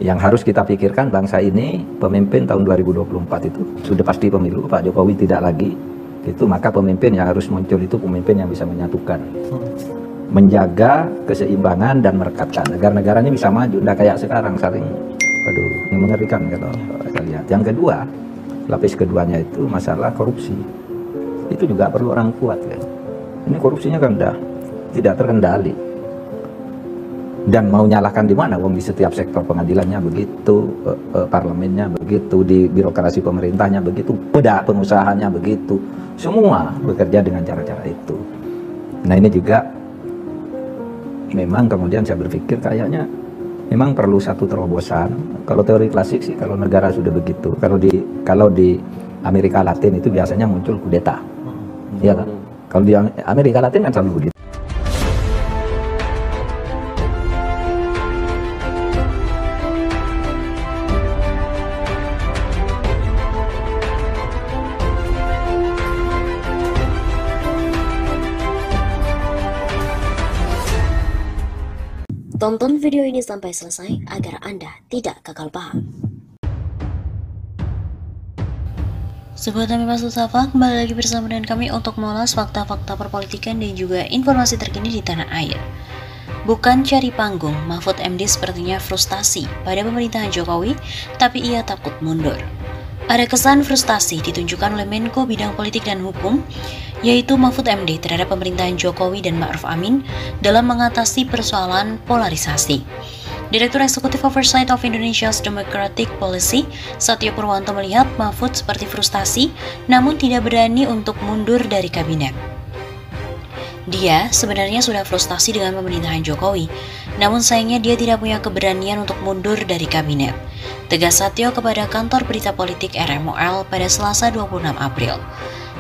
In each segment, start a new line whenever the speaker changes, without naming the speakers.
Yang harus kita pikirkan bangsa ini, pemimpin tahun 2024 itu sudah pasti pemilu, Pak Jokowi tidak lagi, itu maka pemimpin yang harus muncul itu pemimpin yang bisa menyatukan, menjaga keseimbangan dan merekatkan agar negaranya bisa maju, tidak kayak sekarang saling, aduh, ini mengerikan kalau kita lihat. Yang kedua, lapis keduanya itu masalah korupsi, itu juga perlu orang kuat kan. Ini korupsinya kan udah tidak terkendali. Dan mau nyalahkan di mana? Wong di setiap sektor pengadilannya begitu, parlemennya begitu, di birokrasi pemerintahnya begitu, pengusahanya begitu, semua bekerja dengan cara-cara itu. Nah ini juga memang kemudian saya berpikir kayaknya memang perlu satu terobosan. Kalau teori klasik sih, kalau negara sudah begitu, kalau di Amerika Latin itu biasanya muncul kudeta, ya kan? Kalau di Amerika Latin kan selalu begitu.
Tonton video ini sampai selesai agar Anda tidak gagal paham. Sobat Nami Mas Mustafa, kembali lagi bersama dengan kami untuk mengulas fakta-fakta perpolitikan dan juga informasi terkini di tanah air. Bukan cari panggung, Mahfud MD sepertinya frustasi pada pemerintahan Jokowi, tapi ia takut mundur. Ada kesan frustasi ditunjukkan oleh Menko Bidang Politik dan Hukum, yaitu Mahfud MD terhadap pemerintahan Jokowi dan Ma'ruf Amin dalam mengatasi persoalan polarisasi. Direktur Eksekutif Oversight of Indonesia's Democratic Policy, Satyo Purwanto melihat Mahfud seperti frustasi, namun tidak berani untuk mundur dari kabinet. Dia sebenarnya sudah frustasi dengan pemerintahan Jokowi, namun sayangnya dia tidak punya keberanian untuk mundur dari kabinet. Tegas Satyo kepada kantor berita politik RMOL pada Selasa 26 April.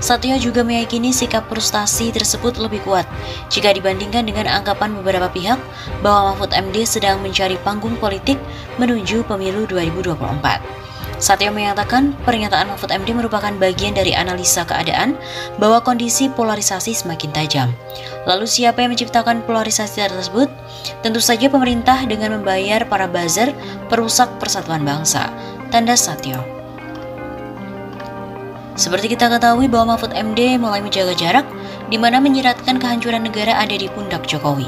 Satyo juga meyakini sikap frustasi tersebut lebih kuat jika dibandingkan dengan anggapan beberapa pihak bahwa Mahfud MD sedang mencari panggung politik menuju pemilu 2024. Satyo menyatakan pernyataan Mahfud MD merupakan bagian dari analisa keadaan bahwa kondisi polarisasi semakin tajam. Lalu siapa yang menciptakan polarisasi tersebut? Tentu saja pemerintah dengan membayar para buzzer perusak persatuan bangsa, tanda Satyo. Seperti kita ketahui bahwa Mahfud MD mulai menjaga jarak, di mana menyiratkan kehancuran negara ada di pundak Jokowi.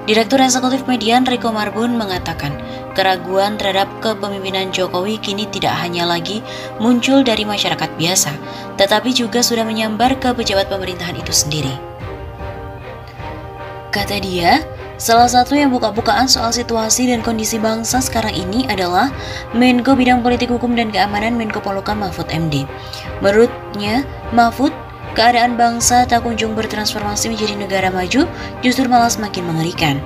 Direktur Eksekutif Median Riko Marbun mengatakan, keraguan terhadap kepemimpinan Jokowi kini tidak hanya lagi muncul dari masyarakat biasa, tetapi juga sudah menyambar ke pejabat pemerintahan itu sendiri. Kata dia, salah satu yang buka-bukaan soal situasi dan kondisi bangsa sekarang ini adalah Menko Bidang Politik Hukum dan Keamanan Menko Polhukam Mahfud MD. Menurutnya, Mahfud, keadaan bangsa tak kunjung bertransformasi menjadi negara maju, justru malah semakin mengerikan.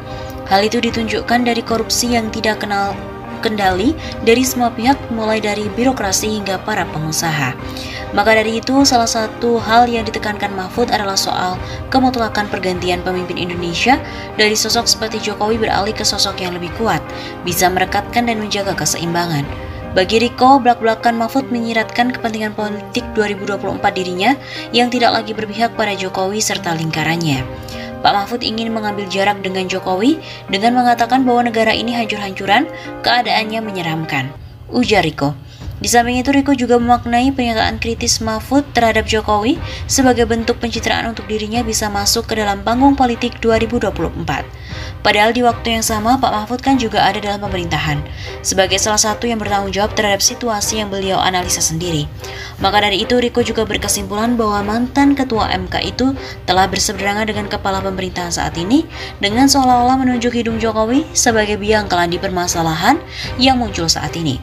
Hal itu ditunjukkan dari korupsi yang tidak kenal kendali dari semua pihak, mulai dari birokrasi hingga para pengusaha. Maka dari itu, salah satu hal yang ditekankan Mahfud adalah soal kemutlakan pergantian pemimpin Indonesia dari sosok seperti Jokowi beralih ke sosok yang lebih kuat, bisa merekatkan dan menjaga keseimbangan. Bagi Riko, belak-belakan Mahfud menyiratkan kepentingan politik 2024 dirinya yang tidak lagi berpihak pada Jokowi serta lingkarannya. Pak Mahfud ingin mengambil jarak dengan Jokowi dengan mengatakan bahwa negara ini hancur-hancuran, keadaannya menyeramkan, ujar Riko. Di samping itu, Riko juga memaknai pernyataan kritis Mahfud terhadap Jokowi sebagai bentuk pencitraan untuk dirinya bisa masuk ke dalam panggung politik 2024. Padahal di waktu yang sama, Pak Mahfud kan juga ada dalam pemerintahan, sebagai salah satu yang bertanggung jawab terhadap situasi yang beliau analisa sendiri. Maka dari itu, Riko juga berkesimpulan bahwa mantan Ketua MK itu telah berseberangan dengan kepala pemerintahan saat ini dengan seolah-olah menunjuk hidung Jokowi sebagai biang keladi permasalahan yang muncul saat ini.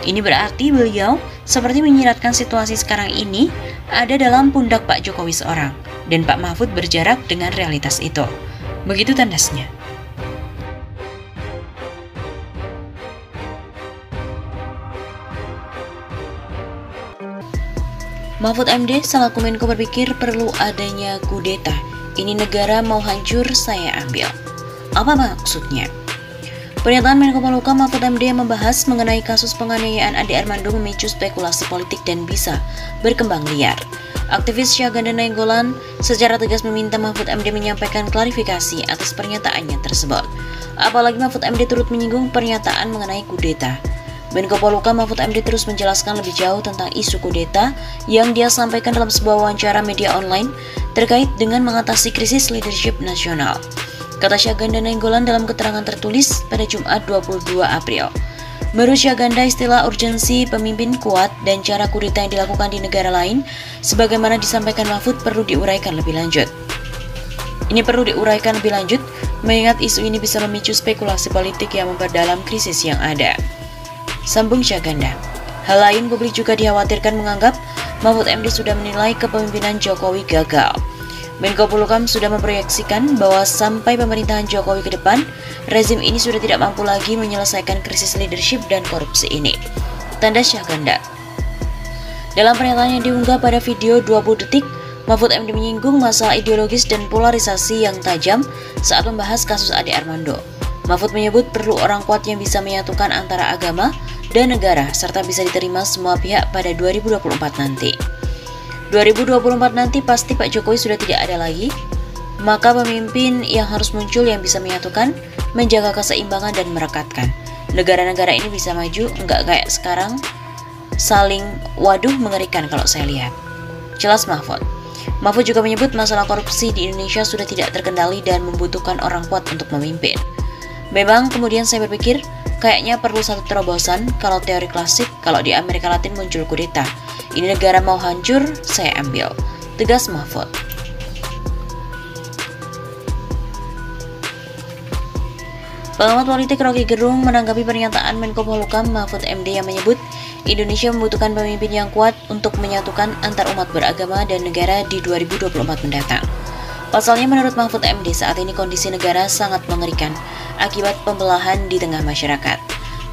Ini berarti beliau seperti menyiratkan situasi sekarang ini ada dalam pundak Pak Jokowi seorang, dan Pak Mahfud berjarak dengan realitas itu. Begitu tandasnya. Mahfud MD selaku Menko berpikir perlu adanya kudeta. Ini negara mau hancur, saya ambil. Apa maksudnya? Pernyataan Menko Polhukam Mahfud MD yang membahas mengenai kasus penganiayaan Ade Armando memicu spekulasi politik dan bisa berkembang liar. Aktivis Syahganda Nainggolan secara tegas meminta Mahfud MD menyampaikan klarifikasi atas pernyataannya tersebut. Apalagi Mahfud MD turut menyinggung pernyataan mengenai kudeta. Menko Polhukam Mahfud MD terus menjelaskan lebih jauh tentang isu kudeta yang dia sampaikan dalam sebuah wawancara media online terkait dengan mengatasi krisis leadership nasional. Kata Syahganda Nainggolan dalam keterangan tertulis pada Jumat 22 April. Menurut Syahganda, istilah urgensi pemimpin kuat dan cara kudeta yang dilakukan di negara lain sebagaimana disampaikan Mahfud perlu diuraikan lebih lanjut. Ini perlu diuraikan lebih lanjut mengingat isu ini bisa memicu spekulasi politik yang memperdalam krisis yang ada. Sambung Syahganda. Hal lain, publik juga dikhawatirkan menganggap Mahfud MD sudah menilai kepemimpinan Jokowi gagal. Menko Polhukam sudah memproyeksikan bahwa sampai pemerintahan Jokowi ke depan, rezim ini sudah tidak mampu lagi menyelesaikan krisis leadership dan korupsi ini. Tanda Syahganda. Dalam pernyataan yang diunggah pada video 20 detik, Mahfud MD menyinggung masalah ideologis dan polarisasi yang tajam saat membahas kasus Ade Armando. Mahfud menyebut perlu orang kuat yang bisa menyatukan antara agama dan negara serta bisa diterima semua pihak pada 2024 nanti. 2024 nanti pasti Pak Jokowi sudah tidak ada lagi, maka pemimpin yang harus muncul yang bisa menyatukan, menjaga keseimbangan dan merekatkan. Negara-negara ini bisa maju, enggak kayak sekarang saling waduh mengerikan kalau saya lihat. Jelas Mahfud. Mahfud juga menyebut masalah korupsi di Indonesia sudah tidak terkendali dan membutuhkan orang kuat untuk memimpin. Memang kemudian saya berpikir, kayaknya perlu satu terobosan kalau teori klasik, kalau di Amerika Latin muncul kudeta. Ini negara mau hancur, saya ambil. Tegas Mahfud. Pengamat politik Rocky Gerung menanggapi pernyataan Menko Polhukam Mahfud MD yang menyebut Indonesia membutuhkan pemimpin yang kuat untuk menyatukan antar umat beragama dan negara di 2024 mendatang. Pasalnya menurut Mahfud MD saat ini kondisi negara sangat mengerikan akibat pembelahan di tengah masyarakat.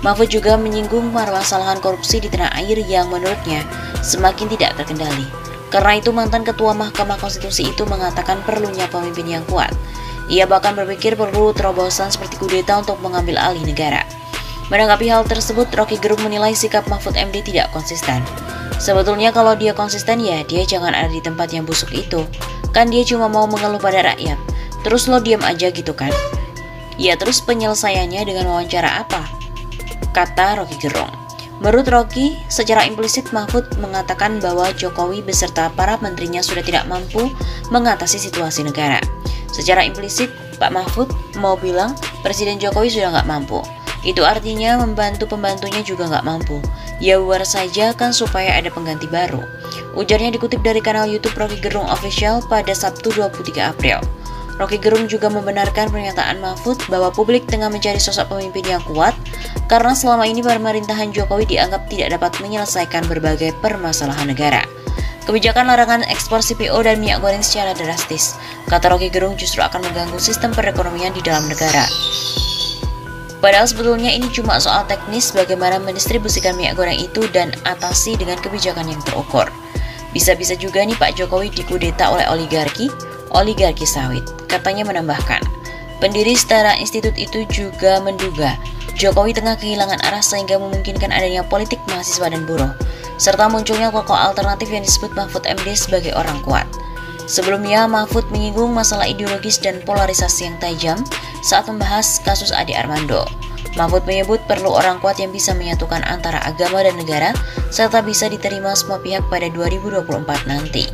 Mahfud juga menyinggung permasalahan korupsi di tanah air yang menurutnya semakin tidak terkendali. Karena itu mantan Ketua Mahkamah Konstitusi itu mengatakan perlunya pemimpin yang kuat. Ia bahkan berpikir perlu terobosan seperti kudeta untuk mengambil alih negara. Menanggapi hal tersebut, Rocky Gerung menilai sikap Mahfud MD tidak konsisten. Sebetulnya kalau dia konsisten ya dia jangan ada di tempat yang busuk itu. Kan dia cuma mau mengeluh pada rakyat. Terus lo diam aja gitu kan? Ya terus penyelesaiannya dengan wawancara apa? Kata Rocky Gerung. Menurut Rocky, secara implisit Mahfud mengatakan bahwa Jokowi beserta para menterinya sudah tidak mampu mengatasi situasi negara. Secara implisit, Pak Mahfud mau bilang Presiden Jokowi sudah nggak mampu. Itu artinya membantu pembantunya juga nggak mampu. Ya bubar saja kan supaya ada pengganti baru. Ujarnya dikutip dari kanal YouTube Rocky Gerung Official pada Sabtu 23 April. Rocky Gerung juga membenarkan pernyataan Mahfud bahwa publik tengah mencari sosok pemimpin yang kuat karena selama ini pemerintahan Jokowi dianggap tidak dapat menyelesaikan berbagai permasalahan negara. Kebijakan larangan ekspor CPO dan minyak goreng secara drastis, kata Rocky Gerung, justru akan mengganggu sistem perekonomian di dalam negara. Padahal sebetulnya ini cuma soal teknis bagaimana mendistribusikan minyak goreng itu dan atasi dengan kebijakan yang terukur. Bisa-bisa juga nih Pak Jokowi dikudeta oleh oligarki sawit. Katanya menambahkan, pendiri Setara Institut itu juga menduga Jokowi tengah kehilangan arah sehingga memungkinkan adanya politik mahasiswa dan buruh, serta munculnya tokoh alternatif yang disebut Mahfud MD sebagai orang kuat. Sebelumnya, Mahfud menyinggung masalah ideologis dan polarisasi yang tajam saat membahas kasus Ade Armando. Mahfud menyebut perlu orang kuat yang bisa menyatukan antara agama dan negara, serta bisa diterima semua pihak pada 2024 nanti.